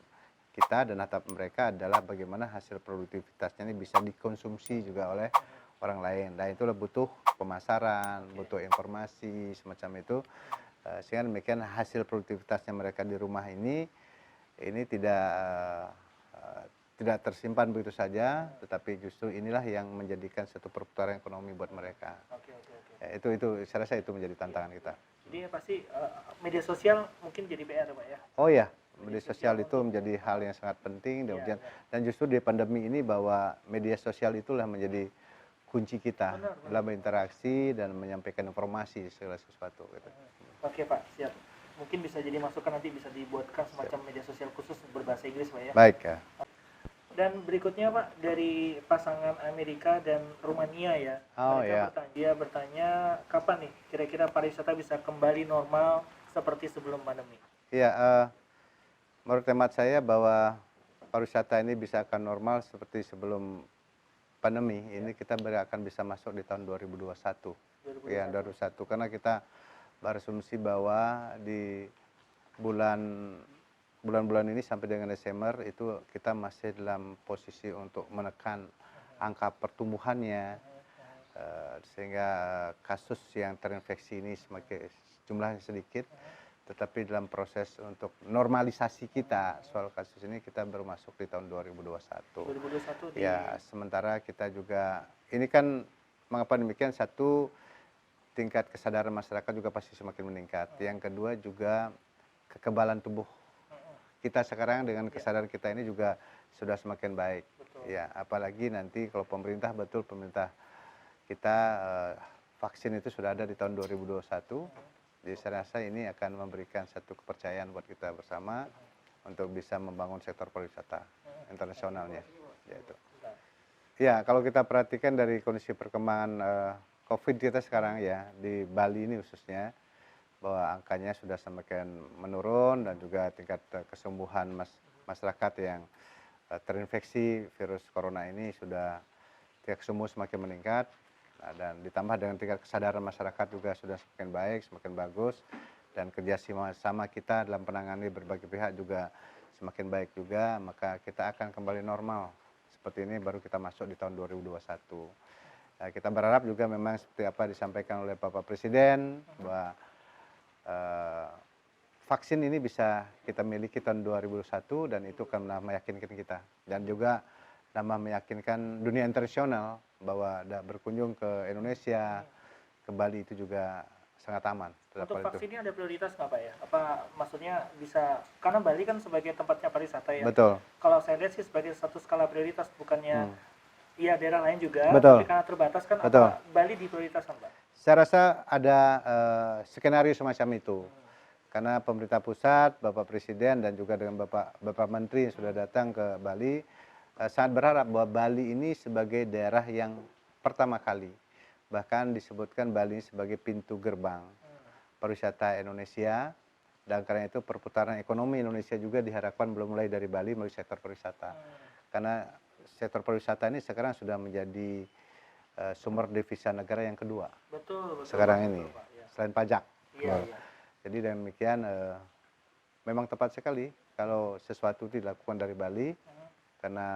Speaker 1: kita dan atap mereka adalah bagaimana hasil produktivitasnya ini bisa dikonsumsi juga oleh orang lain. Dan itulah butuh pemasaran, butuh informasi semacam itu. Sehingga demikian hasil produktivitasnya mereka di rumah ini tidak tersimpan begitu saja, tetapi justru inilah yang menjadikan satu perputaran ekonomi buat mereka. Ya, itu saya rasa itu menjadi tantangan kita.
Speaker 2: jadi pasti media sosial mungkin jadi PR Pak ya?
Speaker 1: Oh ya, media sosial itu menjadi hal yang sangat penting dan justru di pandemi ini bahwa media sosial itulah menjadi kunci kita
Speaker 2: Benar.
Speaker 1: dalam berinteraksi dan menyampaikan informasi segala sesuatu gitu.
Speaker 2: Oke Pak, siap. Mungkin bisa jadi masukan, nanti bisa dibuatkan semacam media sosial khusus berbahasa Inggris Pak ya.
Speaker 1: Baik ya.
Speaker 2: Dan berikutnya Pak, dari pasangan Amerika dan Rumania ya.
Speaker 1: Oh,
Speaker 2: Mereka
Speaker 1: ya.
Speaker 2: dia bertanya kapan nih kira-kira pariwisata bisa kembali normal seperti sebelum pandemi.
Speaker 1: Iya, menurut hemat saya bahwa pariwisata ini bisa akan normal seperti sebelum pandemi. Ini kita akan bisa masuk di tahun 2021.
Speaker 2: 2021.
Speaker 1: Ya, 2021 karena kita berasumsi bahwa di bulan-bulan ini sampai dengan Desember itu kita masih dalam posisi untuk menekan angka pertumbuhannya, sehingga kasus yang terinfeksi ini semakin jumlahnya sedikit, tetapi dalam proses untuk normalisasi kita soal kasus ini kita baru masuk di tahun 2021.
Speaker 2: 2021
Speaker 1: Ya, sementara kita juga ini kan mengapa demikian, satu, tingkat kesadaran masyarakat juga pasti semakin meningkat. Yang kedua juga kekebalan tubuh kita sekarang dengan kesadaran kita ini juga sudah semakin baik.
Speaker 2: Betul.
Speaker 1: Ya, apalagi nanti kalau pemerintah kita vaksin itu sudah ada di tahun 2021. Jadi saya rasa ini akan memberikan satu kepercayaan buat kita bersama untuk bisa membangun sektor pariwisata internasionalnya. Yaitu. Ya, kalau kita perhatikan dari kondisi perkembangan COVID kita sekarang ya, di Bali ini khususnya, bahwa angkanya sudah semakin menurun dan juga tingkat kesembuhan masyarakat yang terinfeksi virus corona ini sudah tingkat kesembuhan semakin meningkat. Nah, dan ditambah dengan tingkat kesadaran masyarakat juga sudah semakin baik, semakin bagus, dan kerjasama kita dalam penanganan berbagai pihak juga semakin baik juga, maka kita akan kembali normal. Seperti ini baru kita masuk di tahun 2021. Nah, kita berharap juga memang seperti apa disampaikan oleh Bapak Presiden bahwa vaksin ini bisa kita miliki tahun 2021 dan itu akan meyakinkan kita dan juga nambah meyakinkan dunia internasional bahwa berkunjung ke Indonesia, ke Bali itu juga sangat aman.
Speaker 2: Untuk vaksin ini ada prioritas nggak Pak ya? Apa maksudnya bisa, karena Bali kan sebagai tempatnya pariwisata ya.
Speaker 1: Betul.
Speaker 2: Kalau saya lihat sih sebagai satu skala prioritas, bukannya iya daerah lain juga,
Speaker 1: Betul.
Speaker 2: tapi karena terbatas kan,
Speaker 1: Betul.
Speaker 2: apa Bali diprioritaskan Pak?
Speaker 1: Saya rasa ada skenario semacam itu. Karena pemerintah pusat, Bapak Presiden dan juga dengan Bapak Menteri yang sudah datang ke Bali, sangat berharap bahwa Bali ini sebagai daerah yang pertama kali, bahkan disebutkan Bali sebagai pintu gerbang pariwisata Indonesia, dan karena itu perputaran ekonomi Indonesia juga diharapkan belum mulai dari Bali melalui sektor pariwisata. Karena sektor pariwisata ini sekarang sudah menjadi sumber devisa negara yang kedua.
Speaker 2: Betul.
Speaker 1: Sekarang
Speaker 2: betul,
Speaker 1: ini,
Speaker 2: Pak, ya.
Speaker 1: selain pajak.
Speaker 2: Iya, iya.
Speaker 1: Jadi dengan demikian memang tepat sekali kalau sesuatu dilakukan dari Bali, karena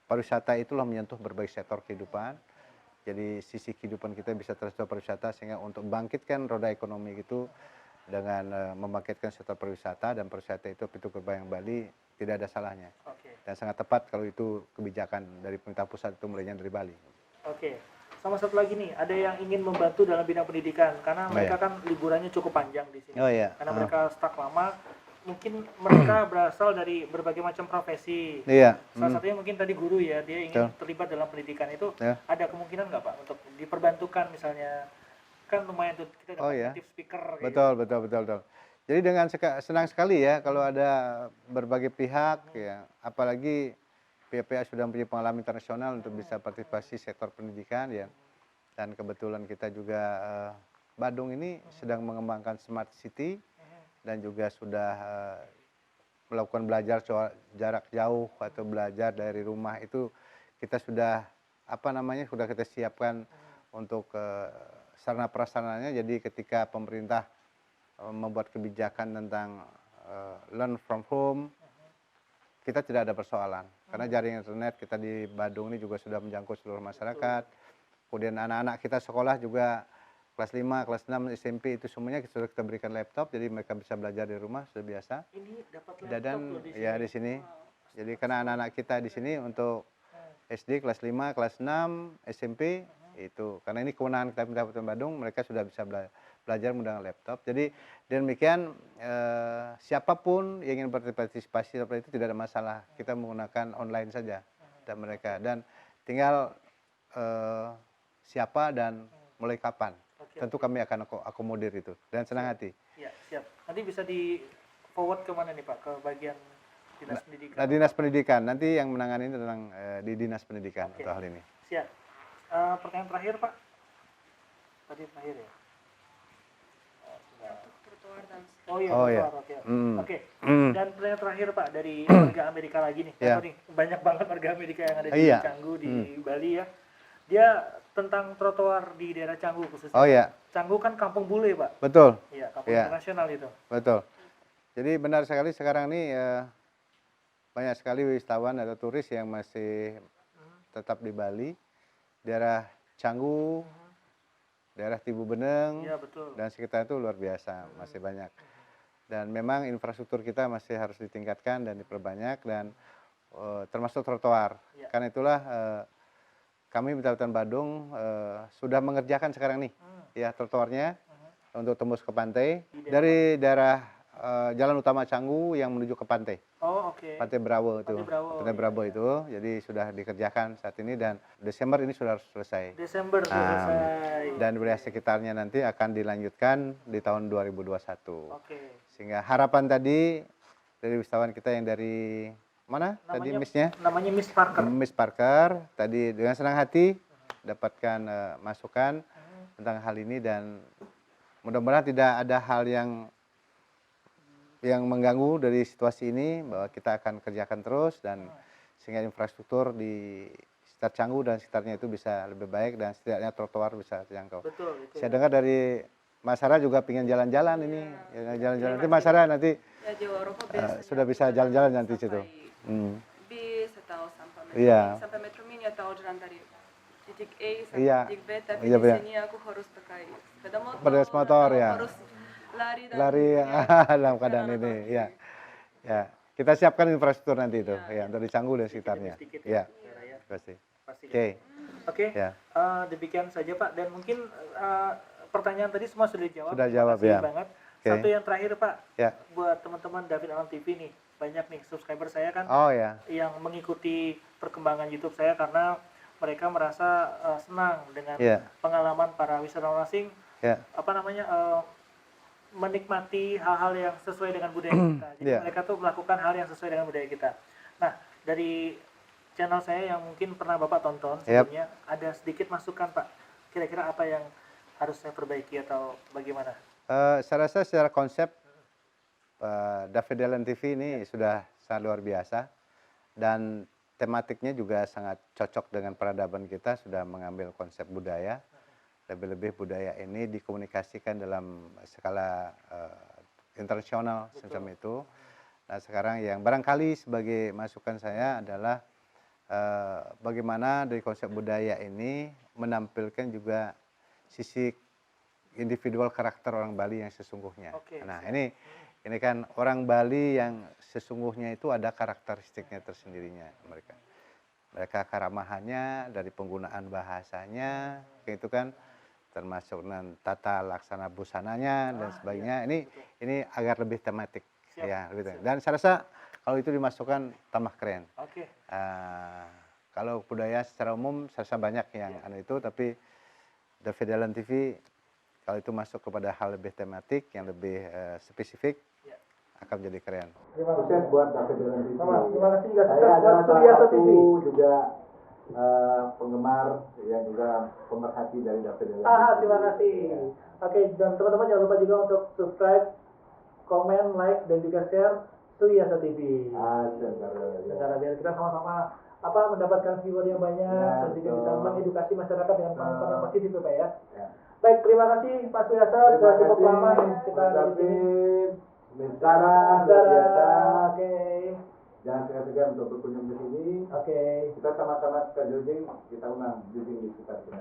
Speaker 1: pariwisata itulah menyentuh berbagai sektor kehidupan. Jadi sisi kehidupan kita bisa terus pariwisata, sehingga untuk bangkitkan roda ekonomi itu dengan membangkitkan sektor pariwisata, dan pariwisata itu pintu gerbang Bali tidak ada salahnya.
Speaker 2: Oke.
Speaker 1: Dan sangat tepat kalau itu kebijakan dari pemerintah pusat itu mulainya dari Bali.
Speaker 2: Oke. Sama satu lagi nih, ada yang ingin membantu dalam bidang pendidikan karena mereka kan liburannya cukup panjang di sini.
Speaker 1: Oh iya.
Speaker 2: Karena mereka stuck lama, mungkin mereka berasal dari berbagai macam profesi.
Speaker 1: Iya.
Speaker 2: Salah satunya mungkin tadi guru ya, dia ingin terlibat dalam pendidikan itu. Ada kemungkinan nggak Pak untuk diperbantukan misalnya? Kan lumayan tuh kita dapat native speaker.
Speaker 1: Betul. Jadi dengan senang sekali ya kalau ada berbagai pihak ya, apalagi pihak-pihak sudah punya pengalaman internasional untuk bisa partisipasi sektor pendidikan ya. Dan kebetulan kita juga Badung ini sedang mengembangkan smart city dan juga sudah melakukan belajar jarak jauh atau belajar dari rumah, itu kita sudah sudah kita siapkan untuk sarana prasarananya. Jadi ketika pemerintah membuat kebijakan tentang learn from home, kita tidak ada persoalan karena jaringan internet kita di Badung ini juga sudah menjangkau seluruh masyarakat. Kemudian anak-anak kita sekolah juga kelas 5, kelas 6, SMP itu semuanya sudah kita berikan laptop, jadi mereka bisa belajar di rumah sudah biasa.
Speaker 2: Ini dapat laptop
Speaker 1: Dan
Speaker 2: loh di sini.
Speaker 1: ya di sini. Jadi karena anak-anak kita di sini untuk SD kelas 5, kelas 6, SMP itu karena ini kewenangan Kabupaten Badung, mereka sudah bisa belajar menggunakan laptop. Jadi demikian siapapun yang ingin berpartisipasi seperti itu tidak ada masalah. Kita menggunakan online saja dan mereka, dan tinggal siapa dan mulai kapan.
Speaker 2: Oke,
Speaker 1: Tentu kami akan akomodir itu dan senang hati.
Speaker 2: Ya, siap. Nanti bisa di forward ke mana nih Pak? Ke bagian dinas pendidikan.
Speaker 1: Nah, dinas pendidikan nanti yang menangani tentang di dinas pendidikan
Speaker 2: Oke.
Speaker 1: untuk hal ini.
Speaker 2: Siap. Pertanyaan terakhir Pak. Tadi terakhir ya. Oh iya,
Speaker 1: Oh, iya.
Speaker 2: oke.
Speaker 1: Mm.
Speaker 2: Oke.
Speaker 1: Mm.
Speaker 2: Dan pertanyaan terakhir Pak dari warga Amerika lagi nih.
Speaker 1: Iya.
Speaker 2: Nih, banyak banget warga Amerika yang ada di
Speaker 1: Iya.
Speaker 2: Canggu di Bali ya. Dia tentang trotoar di daerah Canggu khususnya.
Speaker 1: Oh ya,
Speaker 2: Canggu kan kampung bule Pak.
Speaker 1: betul.
Speaker 2: Iya, kampung
Speaker 1: Iya.
Speaker 2: internasional itu.
Speaker 1: Betul. Jadi benar sekali sekarang ini banyak sekali wisatawan atau turis yang masih tetap di Bali, daerah Canggu, daerah Tibu Beneng,
Speaker 2: Iya, betul.
Speaker 1: dan sekitar itu luar biasa, masih banyak. Dan memang infrastruktur kita masih harus ditingkatkan dan diperbanyak dan termasuk trotoar.
Speaker 2: Ya.
Speaker 1: Karena itulah kami Kabupaten Badung sudah mengerjakan sekarang nih ya trotoarnya untuk tembus ke pantai dari daerah jalan utama Canggu yang menuju ke pantai.
Speaker 2: Oh, oke.
Speaker 1: Pantai Bravo itu.
Speaker 2: Pantai Bravo,
Speaker 1: Bravo itu. Jadi sudah dikerjakan saat ini dan Desember ini sudah harus selesai.
Speaker 2: Desember selesai.
Speaker 1: Dan wilayah sekitarnya nanti akan dilanjutkan di tahun 2021.
Speaker 2: Oke.
Speaker 1: Sehingga harapan tadi dari wisatawan kita yang dari mana tadi Miss-nya?
Speaker 2: Namanya Miss Parker.
Speaker 1: Miss Parker tadi dengan senang hati dapatkan masukan tentang hal ini dan mudah-mudahan tidak ada hal yang mengganggu dari situasi ini, bahwa kita akan kerjakan terus dan sehingga infrastruktur di sekitar Canggu dan sekitarnya itu bisa lebih baik dan setidaknya trotoar bisa terjangkau.
Speaker 2: Betul. Itu.
Speaker 1: Saya dengar dari Mas Sarah juga pengen jalan-jalan ini, ya, jalan-jalan. Nanti Mas Sarah nanti
Speaker 10: Ya di Eropa biasanya
Speaker 1: sudah bisa jalan-jalan nanti situ.
Speaker 10: Bis atau sampai metro,
Speaker 1: Iya.
Speaker 10: sampai metro mini atau jalan dari titik A sampai
Speaker 1: Iya.
Speaker 10: titik B, tapi
Speaker 1: Iya,
Speaker 10: di
Speaker 1: benar.
Speaker 10: sini aku harus pakai sepeda motor,
Speaker 1: Motor
Speaker 10: atau
Speaker 1: ya.
Speaker 10: harus lari dan
Speaker 1: Lari dalam keadaan
Speaker 10: jalan
Speaker 1: ini,
Speaker 10: atau
Speaker 1: ya. Ya, kita siapkan infrastruktur nanti itu,
Speaker 10: Ya.
Speaker 1: ya, untuk di Canggu dan sekitarnya.
Speaker 2: Sedikit
Speaker 1: Ya,
Speaker 2: ya.
Speaker 1: pasti.
Speaker 2: Pasti.
Speaker 1: Oke.
Speaker 2: Oke.
Speaker 1: Ya.
Speaker 2: Demikian saja Pak dan mungkin pertanyaan tadi semua sudah dijawab.
Speaker 1: Sudah
Speaker 2: Terima
Speaker 1: jawab,
Speaker 2: kasih
Speaker 1: ya.
Speaker 2: banget.
Speaker 1: Oke.
Speaker 2: Satu yang terakhir Pak,
Speaker 1: Ya.
Speaker 2: buat teman-teman David Alam TV nih, banyak nih subscriber saya kan
Speaker 1: Oh ya.
Speaker 2: yang mengikuti perkembangan YouTube saya karena mereka merasa senang dengan
Speaker 1: Ya.
Speaker 2: pengalaman para wisatawan asing,
Speaker 1: Ya.
Speaker 2: menikmati hal-hal yang sesuai dengan budaya kita. Jadi
Speaker 1: Ya.
Speaker 2: mereka tuh melakukan hal yang sesuai dengan budaya kita. Nah, dari channel saya yang mungkin pernah Bapak tonton sebelumnya, ada sedikit masukan Pak. Kira-kira apa yang harus saya perbaiki atau bagaimana?
Speaker 1: Saya rasa secara konsep David Alan TV ini sudah sangat luar biasa dan tematiknya juga sangat cocok dengan peradaban kita, sudah mengambil konsep budaya. Lebih-lebih budaya ini dikomunikasikan dalam skala internasional semacam itu. Nah sekarang yang barangkali sebagai masukan saya adalah bagaimana dari konsep budaya ini menampilkan juga sisi individual karakter orang Bali yang sesungguhnya. Nah ini kan orang Bali yang sesungguhnya itu ada karakteristiknya tersendirinya mereka. Mereka keramahannya dari penggunaan bahasanya, itu kan termasuk dengan tata laksana busananya dan sebagainya. Ini agar lebih tematik, ya. Gitu. Dan saya rasa kalau itu dimasukkan tambah keren. Kalau budaya secara umum saya rasa banyak yang itu, tapi David Alan TV kalau itu masuk kepada hal lebih tematik, yang lebih spesifik, akan menjadi keren.
Speaker 2: Terima kasih
Speaker 1: buat David Alan TV.
Speaker 2: Terima kasih juga
Speaker 1: Saya adalah
Speaker 2: buat
Speaker 1: salah
Speaker 2: Suryasa
Speaker 1: satu
Speaker 2: TV.
Speaker 1: juga penggemar yang juga pemerhati dari David Alan TV.
Speaker 2: Terima kasih. Oke, dan teman-teman jangan lupa juga untuk subscribe, komen, like, dan juga share Suryasa TV. Secara biar kita sama-sama mendapatkan viewer yang banyak dan juga bisa mengedukasi masyarakat dengan konten yang positif ya Pak ya. Baik, terima kasih Pak Suryasa sudah cukup lama kita ada di sini.
Speaker 1: Sarah, luar biasa.
Speaker 2: Oke.
Speaker 1: Jangan segan-segan untuk berkunjung di sini.
Speaker 2: Oke.
Speaker 1: Kita sama-sama suka jogging, kita undang jogging di sekitar kita.